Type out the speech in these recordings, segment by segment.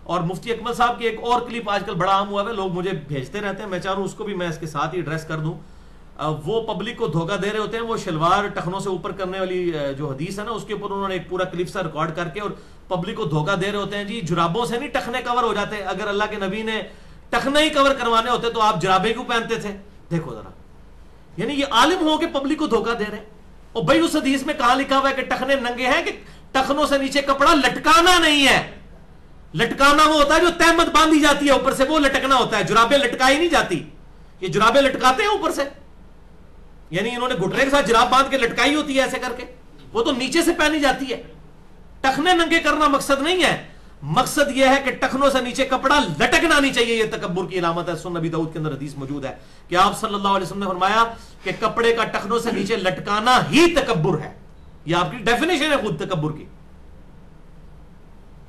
اور مفتی اکمل صاحب کی ایک اور کلپ آج کل بڑا عام ہوا ہے, لوگ مجھے بھیجتے رہتے ہیں, میں چاہ رہا ہوں اس کو بھی میں اس کے ساتھ ہی ایڈریس کر دوں. وہ پبلک کو دھوکہ دے رہے ہوتے ہیں, وہ شلوار ٹخنوں سے اوپر کرنے والی جو حدیث ہے نا, اس کے اوپر انہوں نے ایک پورا کلپ سا ریکارڈ کر کے اور پبلک کو دھوکہ دے رہے ہوتے ہیں جی جرابوں سے نہیں ٹخنے کور ہو جاتے, اگر اللہ کے نبی نے ٹخنے ہی کور کروانے ہوتے تو آپ جرابے کیوں پہنتے تھے. دیکھو ذرا, یعنی یہ عالم ہو کے پبلک کو دھوکہ دے رہے ہیں. اور بھائی اس حدیث میں کہاں لکھا ہوا ہے کہ ٹخنے ننگے ہیں, کہ ٹخنوں سے نیچے کپڑا لٹکانا نہیں ہے. لٹکانا وہ ہوتا ہے جو تہمت باندھی جاتی ہے اوپر سے, وہ لٹکنا ہوتا ہے, جرابیں لٹکائی نہیں جاتی. یہ جرابیں لٹکاتے ہیں اوپر سے, یعنی انہوں نے گھٹنے کے ساتھ جراب باندھ کے لٹکائی ہوتی ہے ایسے کر کے, وہ تو نیچے سے پہنی جاتی ہے. ٹخنے ننگے کرنا مقصد نہیں ہے, مقصد یہ ہے کہ ٹخنوں سے نیچے کپڑا لٹکنا نہیں چاہیے. یہ تکبر کی علامت ہے. سنن ابی داؤد کے اندر حدیث موجود ہے کہ آپ صلی اللہ علیہ وسلم نے فرمایا کہ کپڑے کا ٹخنوں سے نیچے لٹکانا ہی تکبر ہے. یہ آپ کی ڈیفینیشن ہے خود تکبر کی.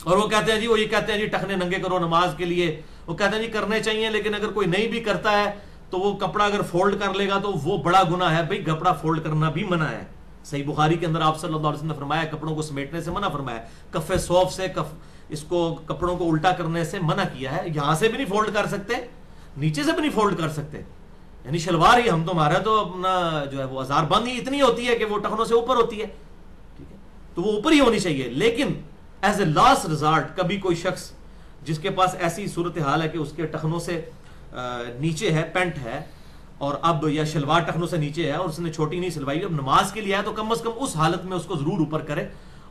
اور وہ کہتے ہیں جی, وہ یہ کہتے ہیں جی ٹخنے ننگے کرو نماز کے لیے, وہ کہتے ہیں جی کرنے چاہیے, لیکن اگر کوئی نہیں بھی کرتا ہے تو وہ کپڑا اگر فولڈ کر لے گا تو وہ بڑا گناہ ہے. بھئی کپڑا فولڈ کرنا بھی منع ہے. صحیح بخاری کے اندر آپ صلی اللہ علیہ وسلم نے فرمایا کپڑوں کو سمیٹنے سے منع فرمایا, کف صوف سے اس کو کپڑوں کو الٹا کرنے سے منع کیا ہے. یہاں سے بھی نہیں فولڈ کر سکتے, نیچے سے بھی نہیں فولڈ کر سکتے. یعنی شلوار ہی ہم تو ہمارا تو اپنا جو ہے وہ ہزار بند ہی اتنی ہوتی ہے کہ وہ ٹخنوں سے اوپر ہوتی ہے, ٹھیک ہے, تو وہ اوپر ہی ہونی چاہیے. لیکن ایز اے لاسٹ ریزارٹ کبھی کوئی شخص جس کے پاس ایسی صورتحال ہے کہ اس کے ٹخنوں سے نیچے ہے, پینٹ ہے, اور اب یا شلوار ٹخنوں سے نیچے ہے اور اس نے چھوٹی نہیں سلوائی, اب نماز کے لیے ہے تو کم از کم اس حالت میں اس کو ضرور اوپر کرے.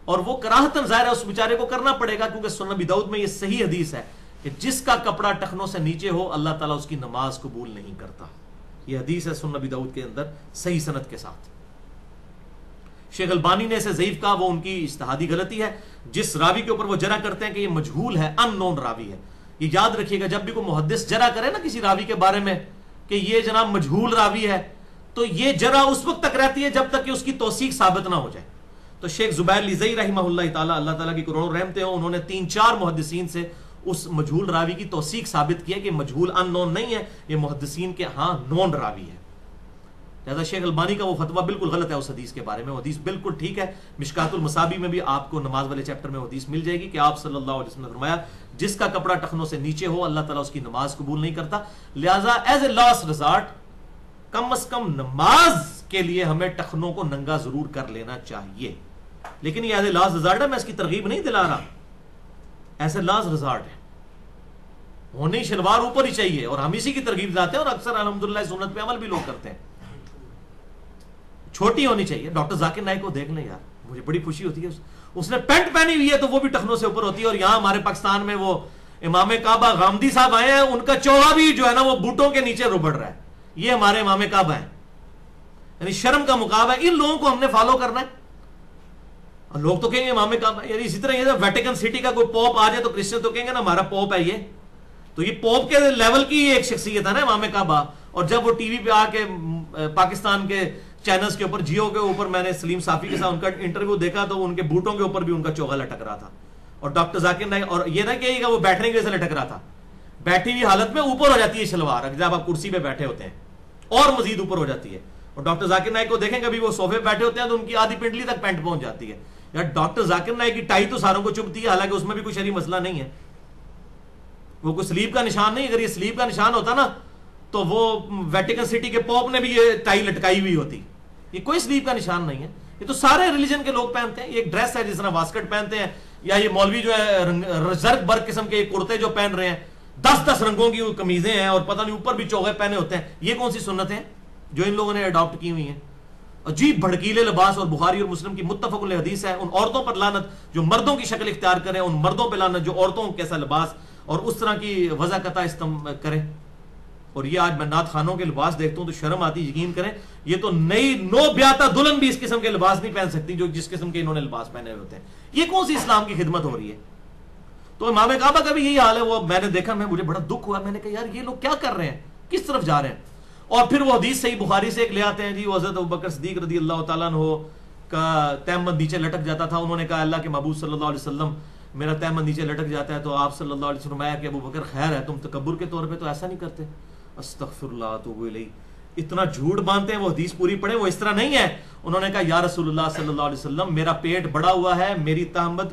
اور وہ کراہتاً ظاہر ہے اس بیچارے کو کرنا پڑے گا, کیونکہ سنن ابی داؤد میں یہ صحیح حدیث ہے کہ جس کا کپڑا ٹخنوں سے نیچے ہو اللہ تعالیٰ اس کی نماز قبول نہیں کرتا. یہ حدیث ہے سنن ابی داؤد کے اندر صحیح سند کے ساتھ. شیخ البانی نے اسے ضعیف کہا, وہ ان کی اجتہادی غلطی ہے. جس راوی کے اوپر وہ جرح کرتے ہیں کہ یہ مجہول ہے, ان نون راوی ہے, یہ یاد رکھیے گا جب بھی کوئی محدث جرح کرے نا کسی راوی کے بارے میں کہ یہ جناب مجہول راوی ہے, تو یہ جرح اس وقت تک رہتی ہے جب تک کہ اس کی توثیق ثابت نہ ہو جائے. تو شیخ زبیر لیزئی رحمہ اللہ تعالیٰ, اللہ تعالیٰ کی کروڑوں رحمتیں ہوں, انہوں نے 3-4 محدثین سے اس مجہول راوی کی توثیق ثابت کیا کہ مجہول ان نون نہیں ہے, یہ محدثین کے ہاں نون راوی ہے. لہذا شیخ البانی کا وہ فتویٰ بالکل غلط ہے اس حدیث کے بارے میں. وہ حدیث بالکل ٹھیک ہے. مشکات المصابیح میں بھی آپ کو نماز والے چیپٹر میں حدیث مل جائے گی کہ آپ صلی اللہ علیہ وسلم نے فرمایا جس کا کپڑا ٹخنوں سے نیچے ہو اللہ تعالیٰ اس کی نماز قبول نہیں کرتا. لہذا ایز اے لاسٹ ریزارٹ کم از کم نماز کے لیے ہمیں ٹخنوں کو ننگا ضرور کر لینا چاہیے. لیکن یہ ایز اے لاسٹ ریزارٹ ہے, میں اس کی ترغیب نہیں دلا رہا, ایز اے لاسٹ ریزارٹ ہے. ہونے شلوار اوپر ہی چاہیے اور ہم اسی کی ترغیب دلاتے ہیں, اور اکثر الحمدللہ سنت پہ عمل بھی لوگ کرتے ہیں. چھوٹی ہونی چاہیے. ڈاکٹر ذاکر نائک کو دیکھ لیں یار, مجھے بڑی خوشی ہوتی ہے, اس نے پینٹ پہنی ہوئی ہے تو وہ بھی ٹخنوں سے اوپر ہوتی ہے. اور یہاں ہمارے پاکستان میں وہ امام کعبہ غامدی صاحب آئے ہیں, ان کا چوغا بھی جو ہے نا وہ بوٹوں کے نیچے ربڑ رہا ہے. یہ ہمارے امام کعبہ ہیں, یعنی شرم کا مقام ہے. ان لوگوں کو ہم نے فالو کرنا ہے. لوگ تو کہیں گے امام کعبہ, یعنی اسی طرح یہ ویٹیکن سٹی کا کوئی پوپ آ جائے تو کرسچن تو کہیں گے نا ہمارا پوپ ہے یہ, تو یہ پوپ کے لیول کی ایک شخصیت ہے نا امام کعبہ. اور جب وہ ٹی وی پہ آ کے پاکستان کے چینلز کے اوپر, جیو کے اوپر, میں نے سلیم صافی کے ساتھ ان کا انٹرویو دیکھا تو ان کے بوٹوں کے اوپر بھی ان کا چوغا لٹک رہا تھا. اور ڈاکٹر ذاکر نائک, اور یہ نہ کہیے گا وہ بیٹھنے کی وجہ سے لٹک رہا تھا, بیٹھی ہوئی حالت میں اوپر ہو جاتی ہے شلوار جب آپ کرسی پہ بیٹھے ہوتے ہیں, اور مزید اوپر ہو جاتی ہے. اور ڈاکٹر ذاکر نائک کو دیکھیں کبھی وہ صوفے پہ بیٹھے ہوتے ہیں تو ان کی آدھی پنڈلی تک پینٹ پہنچ جاتی ہے. یار ڈاکٹر ذاکر نائک کی ٹائی تو ساروں کو چبھتی ہے, حالانکہ اس میں بھی کوئی شرعی مسئلہ نہیں ہے, وہ کوئی سلیب کا نشان نہیں. اگر یہ سلیب کا نشان ہوتا نا تو وہ ویٹیکن سٹی کے پوپ نے بھی یہ ٹائی لٹکائی ہوئی ہوتی. یہ کوئی سلیب کا نشان نہیں ہے, یہ تو سارے ریلیجن کے لوگ پہنتے ہیں. یہ ایک ڈریس ہے جس طرح واسکٹ پہنتے ہیں, یا یہ مولوی جو ہے زرق برق قسم کے کرتے جو پہن رہے ہیں, 10 رنگوں کی قمیضیں ہیں اور پتہ نہیں اوپر بھی چوغے پہنے ہوتے ہیں. یہ کون سی سنت ہیں جو ان لوگوں نے اڈاپٹ کی ہوئی ہیں؟ عجیب بھڑکیلے لباس. اور بخاری اور مسلم کی متفق علیہ حدیث ہے, ان عورتوں پر لعنت جو مردوں کی شکل اختیار کریں, ان مردوں پہ لعنت جو عورتوں کیسا لباس اور اس طرح کی وضع قطع کریں. اور یہ آج میں نعت خانوں کے لباس دیکھتا ہوں تو شرم آتی. یقین کریں یہ تو نئی نو بیاتا دلہن بھی اس قسم کے لباس نہیں پہن سکتی جو جس قسم کے انہوں نے لباس پہنے ہوئے ہوتے ہیں. یہ کون سی اسلام کی خدمت ہو رہی ہے؟ تو امام کعبہ کا بھی یہی حال ہے. وہ میں نے دیکھا, مجھے بڑا دکھ ہوا, میں نے کہا یار یہ لوگ کیا کر رہے ہیں, کس طرف جا رہے ہیں. اور پھر وہ حدیث صحیح بخاری سے ایک لے آتے ہیں جی, وہ حضرت ابوبکر صدیق رضی اللہ تعالیٰ عنہ کا تیمم نیچے لٹک جاتا تھا. انہوں نے کہا اللہ کے محبوب صلی اللہ علیہ وسلم میرا تیمم نیچے لٹک جاتا ہے, تو آپ صلی اللہ علیہ وسلم آیا کہ ابوبکر خیر ہے, تم تکبر کے طور پہ تو ایسا نہیں کرتے. استغفر اللہ اتوب الیہ. اتنا جھوٹ باندھتے ہیں. وہ حدیث پوری پڑھیں, وہ اس طرح نہیں ہے. انہوں نے کہا یا رسول اللہ صلی اللہ علیہ وسلم میرا پیٹ بڑا ہوا ہے, میری تہمت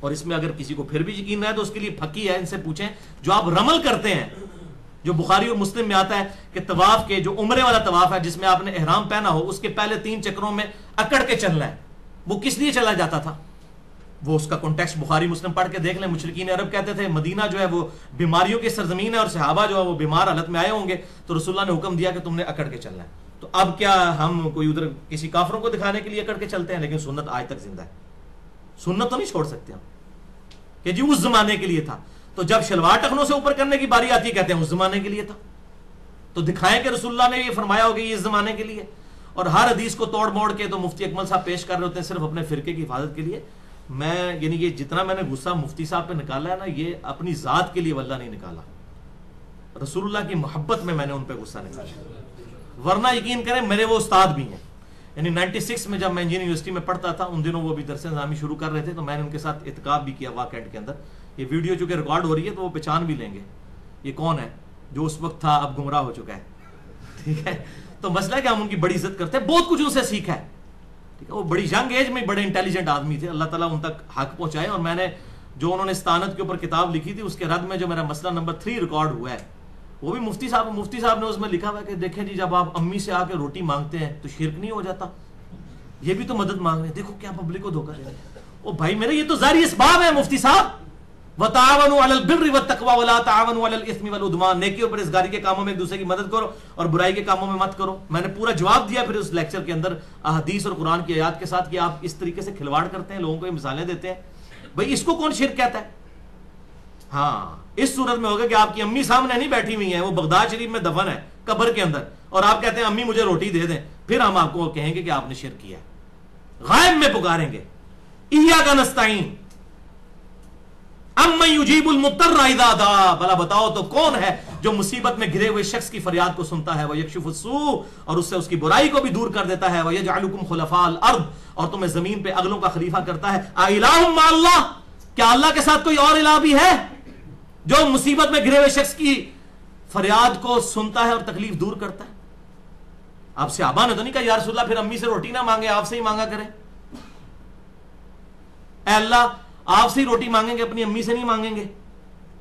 اور اس میں اگر کسی کو پھر بھی یقین نہ ہے تو اس کے لیے پھکی ہے، ان سے پوچھیں جو آپ رمل کرتے ہیں، جو بخاری اور مسلم میں آتا ہے کہ طواف کے جو عمرے والا طواف ہے جس میں آپ نے احرام پہنا ہو، اس کے پہلے 3 چکروں میں اکڑ کے چلنا ہے، وہ کس لیے چلا جاتا تھا؟ وہ اس کا کانٹیکسٹ بخاری مسلم پڑھ کے دیکھ لیں. مشرکین عرب کہتے تھے مدینہ جو ہے وہ بیماریوں کی سرزمین ہے اور صحابہ جو ہے وہ بیمار حالت میں آئے ہوں گے تو رسول اللہ نے حکم دیا کہ تم نے اکڑ کے چلنا ہے. تو اب کیا ہم کوئی ادھر کسی کافروں کو دکھانے کے لیے اکڑ کے چلتے ہیں؟ لیکن سنت آج تک زندہ ہے. سنت تو نہیں چھوڑ سکتے ہم کہ جی اس زمانے کے لیے تھا. تو جب شلوار ٹخنوں سے اوپر کرنے کی باری آتی ہے کہتے ہیں اس زمانے کے لیے تھا. تو دکھائیں کہ رسول اللہ نے یہ فرمایا ہوگا یہ اس زمانے کے لیے. اور ہر حدیث کو توڑ موڑ کے تو مفتی اکمل صاحب پیش کر رہے ہوتے ہیں صرف اپنے فرقے کی حفاظت کے لیے. میں یعنی یہ جتنا میں نے غصہ مفتی صاحب پہ نکالا ہے نا، یہ اپنی ذات کے لیے واللہ نہیں نکالا، رسول اللہ کی محبت میں نے ان پہ غصہ نکالا. ورنہ یقین کریں میرے وہ استاد بھی ہیں. یعنی 96 میں جب میں انجینئرنگ یونیورسٹی میں پڑھتا تھا ان دنوں وہ بھی درس نظامی شروع کر رہے تھے تو میں نے ان کے ساتھ اعتکاف بھی کیا واقعات کے اندر. یہ ویڈیو چونکہ ریکارڈ ہو رہی ہے تو وہ پہچان بھی لیں گے یہ کون ہے جو اس وقت تھا اب گمراہ ہو چکا ہے. ٹھیک ہے، تو مسئلہ ہے کہ ہم ان کی بڑی عزت کرتے ہیں، بہت کچھ ان سے سیکھا ہے. ٹھیک ہے، وہ بڑی ینگ ایج میں بڑے انٹیلیجنٹ آدمی تھے، اللہ تعالیٰ ان تک حق پہنچائے. اور میں نے جو انہوں نے استانت کے اوپر کتاب لکھی تھی اس کے رد میں جو میرا مسئلہ نمبر 3 ریکارڈ ہوا ہے وہ بھی مفتی صاحب نے اس میں لکھا ہوا ہے کہ دیکھیں جی جب آپ امی سے آ کے روٹی مانگتے ہیں تو شرک نہیں ہو جاتا؟ یہ بھی تو مدد مانگ رہے ہیں. دیکھو کیا پبلک کو دھوکہ دے رہے ہیں. او بھائی میرے یہ تو ظاہری اسباب ہے مفتی صاحب. وَتَعَاوَنُوا عَلَى الْبِرِّ وَالتَّقْوَىٰ وَلَا تَعَاوَنُوا عَلَى الْإِثْمِ وَالْعُدْوَانِ. نیکی اور پرہیزگاری کے کاموں میں ایک دوسرے کی مدد کرو اور برائی کے کاموں میں مت کرو. میں نے پورا جواب دیا پھر اس لیکچر کے اندر احادیث اور قرآن کی آیات کے ساتھ کہ آپ اس طریقے سے کھلواڑ کرتے ہیں، لوگوں کو یہ مثالیں دیتے ہیں. بھائی اس کو کون شرک کہتا ہے؟ ہاں اس صورت میں ہوگا کہ آپ کی امی سامنے نہیں بیٹھی ہوئی ہیں، وہ بغداد شریف میں دفن ہے قبر کے اندر، اور آپ کہتے ہیں امی مجھے روٹی دے دیں. پھر ہم آپ کو کہیں گے کہ آپ نے شرک کیا. غائب میں پکاریں گے ایاک نستعین امن یجیب المضطر اذا دعا. بھلا بتاؤ تو کون ہے جو مصیبت میں گھرے ہوئے شخص کی فریاد کو سنتا ہے. ویکشف السوء، اور اس سے اس کی برائی کو بھی دور کر دیتا ہے. ویجعلکم خلفاء الارض، اور تمہیں زمین پہ اگلوں کا خلیفہ کرتا ہے. الہ مع اللہ، کیا اللہ کے ساتھ کوئی اور الہ بھی ہے جو مصیبت میں گھرے ہوئے شخص کی فریاد کو سنتا ہے اور تکلیف دور کرتا ہے؟ آپ صحابہ نے تو نہیں کہا یا رسول اللہ پھر امی سے روٹی نہ مانگے آپ سے ہی مانگا کریں. اے اللہ آپ سے ہی روٹی مانگیں گے اپنی امی سے نہیں مانگیں گے.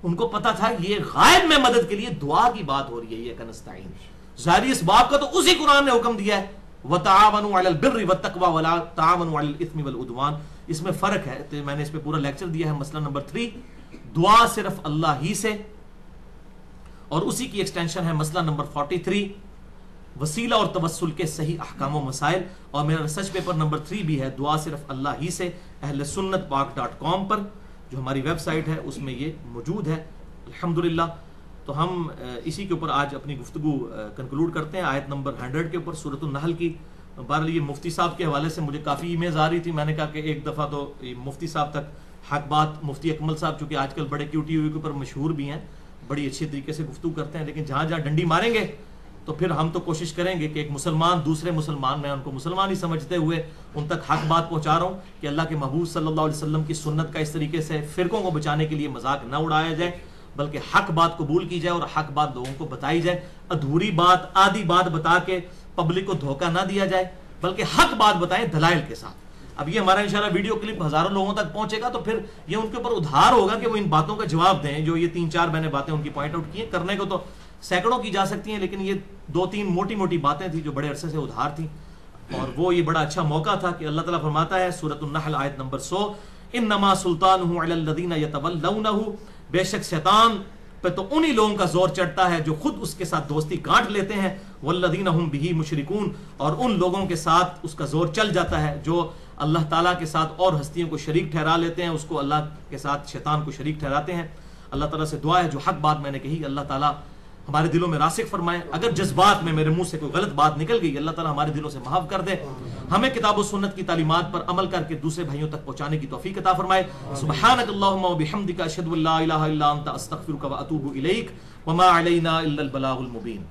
ان کو پتا تھا یہ غائب میں مدد کے لیے دعا کی بات ہو رہی ہے. یہ کنستعین ظاہری اس باب کا تو اسی قرآن نے حکم دیا ہے وَتَعَاوَنُوا عَلَى الْبِرِّ وَالتَّقْوَىٰ وَلَا تَعَاوَنُوا عَلَى الْإِثْمِ وَالْعُدْوَانِ. اس میں فرق ہے تو میں نے اس پہ پورا لیکچر دیا ہے. مسئلہ نمبر 3 دعا صرف اللہ ہی سے، اور اسی کی ایکسٹینشن ہے مسئلہ نمبر 43 وسیلہ اور توسل کے صحیح احکام و مسائل. اور میرا ریسرچ پیپر نمبر 3 بھی ہے دعا صرف اللہ ہی سے، اہل سنت پاک.com پر جو ہماری ویب سائٹ ہے اس میں یہ موجود ہے الحمدللہ. تو ہم اسی کے اوپر آج اپنی گفتگو کنکلوڈ کرتے ہیں آیت نمبر 100 کے اوپر سورۃ النحل کی. بہرحال یہ مفتی صاحب کے حوالے سے مجھے کافی ایمیلز آ رہی تھی. میں نے کہا کہ ایک دفعہ تو مفتی صاحب تک حق بات، مفتی اکمل صاحب چونکہ آج کل بڑے QTV کے اوپر مشہور بھی ہیں، بڑی اچھی طریقے سے گفتگو کرتے ہیں، لیکن جہاں جہاں ڈنڈی ماریں گے تو پھر ہم تو کوشش کریں گے کہ ایک مسلمان دوسرے مسلمان، میں ان کو مسلمان ہی سمجھتے ہوئے ان تک حق بات پہنچا رہا ہوں کہ اللہ کے محبوب صلی اللہ علیہ وسلم کی سنت کا اس طریقے سے فرقوں کو بچانے کے لیے مذاق نہ اڑایا جائے، بلکہ حق بات قبول کی جائے اور حق بات لوگوں کو بتائی جائے. ادھوری بات، آدھی بات بتا کے پبلک کو دھوکہ نہ دیا جائے، بلکہ حق بات بتائیں دلائل کے ساتھ. اب یہ ہمارا انشاءاللہ ویڈیو کلپ ہزاروں لوگوں تک پہنچے گا تو پھر یہ ان کے اوپر ادھار ہوگا کہ وہ ان باتوں کا جواب دیں جو یہ 3-4 میں نے باتیں ان کی پوائنٹ آؤٹ کی ہیں. کرنے کو تو سینکڑوں کی جا سکتی ہیں لیکن یہ 2-3 موٹی موٹی باتیں تھیں جو بڑے عرصے سے ادھار تھیں، اور وہ یہ بڑا اچھا موقع تھا کہ اللہ تعالیٰ فرماتا ہے سورۃ النحل آیت نمبر 100 انما سلطانہ علی الذین یتولونہ، بے شک شیطان پہ تو انہی لوگوں کا زور چڑھتا ہے جو خود اس کے ساتھ دوستی گانٹ لیتے ہیں، والذین ہم بہ مشرکون، اور ان لوگوں کے ساتھ اس کا زور چل جاتا ہے جو اللہ تعالیٰ کے ساتھ اور ہستیوں کو شریک ٹھہرا لیتے ہیں، اس کو اللہ کے ساتھ شیطان کو شریک ٹھہراتے ہیں. اللہ تعالیٰ سے دعا ہے جو حق بات میں نے کہی اللہ تعالیٰ ہمارے دلوں میں راسخ فرمائے. اگر جذبات میں میرے منہ سے کوئی غلط بات نکل گئی اللہ تعالیٰ ہمارے دلوں سے معاف کر دے. ہمیں کتاب و سنت کی تعلیمات پر عمل کر کے دوسرے بھائیوں تک پہنچانے کی توفیق عطا فرمائے. سبحانک اللہم و بحمدک اشہد ان لا الہ الا انت استغفرک و اتوب الیک وما علینا الا البلاغ المبین.